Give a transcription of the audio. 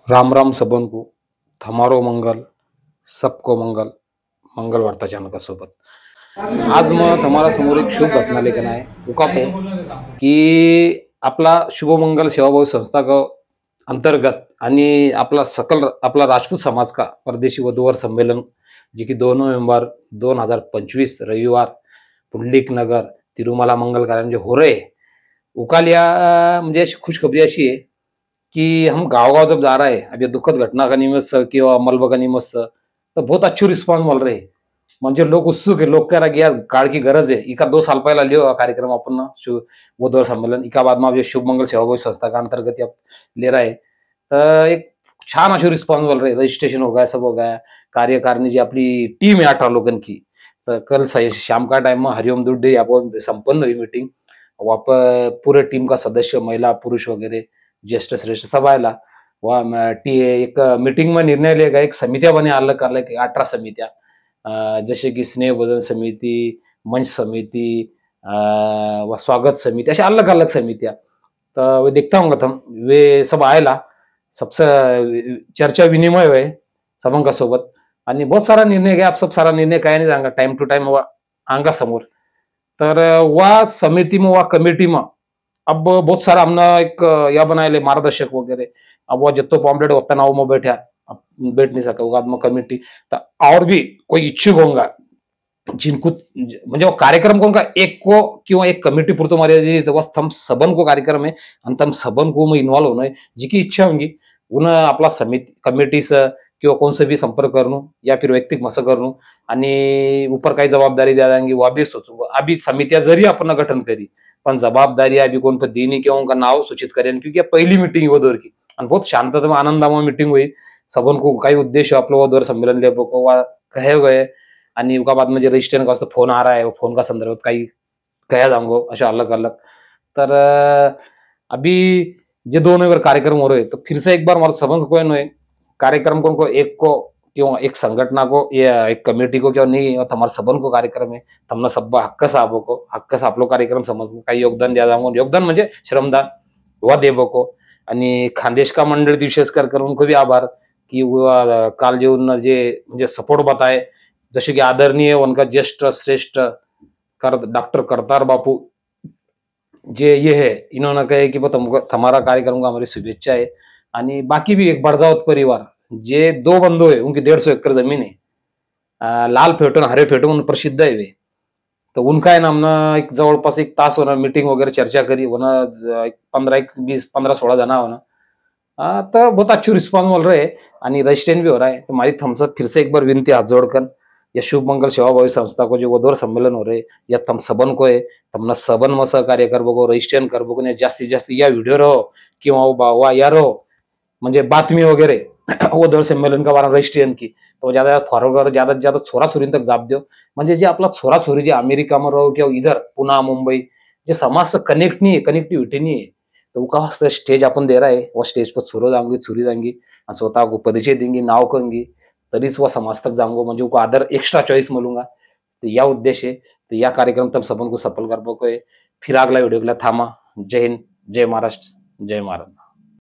राम राम सबन को थमारो मंगल सबको मंगल मंगल वार्ता चानका सोबत आज मग तुम्हाला समोर एक शुभ घटना लेखन आहे उकाको की आपला शुभमंगल सेवाभावी संस्था का अंतर्गत आणि आपला राजपूत समाज का परदेशी वधूवर संमेलन जे की 2 नोव्हेंबर 2025 रविवार पुंडलिक नगर तिरुमला मंगल कार्य जो हो रहे उकालिया म्हणजे अशी खुशखबरी अशी है कि हम गाँव-गाँव जब जा रहे हैं, अब ये दुखद घटना का निमित्त से किंवा मलबा निमित्त से तो बहुत अच्छी रिस्पॉन्स मिल रही है. म्हणजे लोक उत्सुक आहे. लोक कह रहा कि यार काळ की गरज आहे. इका 2 साल पहला लियो कार्यक्रम अपन बुधवार सम्मेलन इका बाद में शुभ मंगल सेवाभावी संस्था का अंतर्गत आप ले रहा है. तर एक छान अशी रिस्पॉन्स मिल रही है. रजिस्ट्रेशन हो गया, सब हो गया. कार्यकारिणी जी आपली टीम है 18 लोगों की. तर कल शाम का टाइम में हरिओम दुड्डे यहाँ संपन्न हुई मीटिंग. वहाँ पर पूरे टीम का सदस्य महिला पुरुष वगैरह ज्येष्ठ श्रेष्ठ सब आयला वह एक मीटिंग में निर्णय लेगा एक समित्या बने अलग अलग 18 समित्या जसे की स्नेह भोजन समिति मंच समिति व स्वागत समिति अशा अलग अलग समित्या तर वे देखता हूँ तुम वे सब आयला सबसे चर्चा विनिमय हुए सबंका सोबत आणि बहुत सारा निर्णय घ्या आप सब सारा निर्णय काय नाही सांगा टाइम टू टाइम आंगा समोर तर वा समिति में वा कमिटी में अब बहुत सारा हमने एक या बनाए मार्गदर्शक वगैरह अब वो जितो पॉम्पलेट होता ना वो बैठा बैठ नहीं सका बाद में कमिटी तो और भी कोई इच्छुक होगा जिनको म्हणजे वो कार्यक्रम को एक को किंवा एक कमिटी पुरतो मर्यादित बस हम सबन को कार्यक्रम है आणि तम सबन को में इन्वॉल्व होना है जिकी इच्छा होगी उन्हें आपला समिति कमिटी से किंवा कौन से भी संपर्क करूँ या फिर वैयक्तिक मस करूँ आणि ऊपर काही जबाबदारी द्या देंगे वो अभी सोचू अभी समितिया जरी अपन गठन करी पण जबाबदारी अभी कौन पर दी नहीं क्यों उनका नाव सूचित करें क्योंकि पहली मीटिंग वो दौर की और बहुत शांतता में आनंदामय मीटिंग हुई सबन को काही उद्देश्य आपलं वो दौर सम्मेलन ले कहे गए आणि उका बाद में जो रजिस्ट्रेशन का वास्ते फोन आ रहा है वो फोन का संदर्भ काही कहा जाऊंगो अच्छा अलग अलग तर अभी जे 2 नंबर कार्यक्रम हो रहे तो फिर से एक बार हमारा समझ कोई नहीं कार्यक्रम को एक को क्यों एक संगठना को या एक कमेटी को क्यों नहीं और हमारे सबन को कार्यक्रम है तमना सब हक्क साहबों को हक्क से आप लोग कार्यक्रम समझ काही योगदान द्या जाऊंगो योगदान म्हणजे श्रमदान व देवो को आणि खानदेश का मंडळ विशेष कर उनको भी आभार कि वो काल जो उन जे म्हणजे सपोर्ट बताए जैसे कि आदरणीय उनका ज्येष्ठ श्रेष्ठ डॉक्टर करतार बापू जे ये है इन्होंने कहे कि हमारा कार्यक्रम का हमारी शुभेच्छा है आणि बाकी भी एक बड़जावत परिवार जे 2 बंधु है उनकी 150 एकड़ जमीन है लाल फेटून हरे फेटून प्रसिद्ध है वे तो उनका है नामना एक जवळपास एक तास होना मीटिंग वगैरह चर्चा करी होना 15-20-15-16 जना होना तो बहुत अच्छी रिस्पॉन्स मिल रहे हैं रजिस्ट्रेशन भी हो रहा है तो हमारी हमसे फिर से एक बार विनती हाथ जोड़कर या शुभ मंगल सेवाभावी संस्था को जो वधूवर सम्मेलन हो रहे या तम सबन को है तमना सबन में सहकार्य कर बको रजिस्ट्रेशन कर बको जास्तीत जास्त या वीडियो रहो किंवा वा या रहो म्हणजे बातमी वगैरह वधूवर सम्मेलन का वारा रजिस्ट्रेशन की तो ज्यादा फॉरवर्ड ज्यादा छोरा छोरी तक जाप दो म्हणजे जे आपला छोरा छोरी जे अमेरिका में रहो किंवा इधर पुणे मुंबई जे समाज से कनेक्ट नहीं है कनेक्टिविटी नहीं है तो उसका स्टेज अपन दे रहा है वो स्टेज पर छोरो जाऊंगी छुरी जाएंगी स्वतः को परिचय देंगी नाव कहेंगी तरीच वह समाज तक जाऊंगा म्हणजे उनको आदर एक्स्ट्रा चॉइस मिलूंगा तो यह उद्देश्य है तो यह कार्यक्रम तब सबन को सफल कर पाओ फिर अगला वीडियो के लिए थामा जय हिंद जय महाराष्ट्र जय महाराज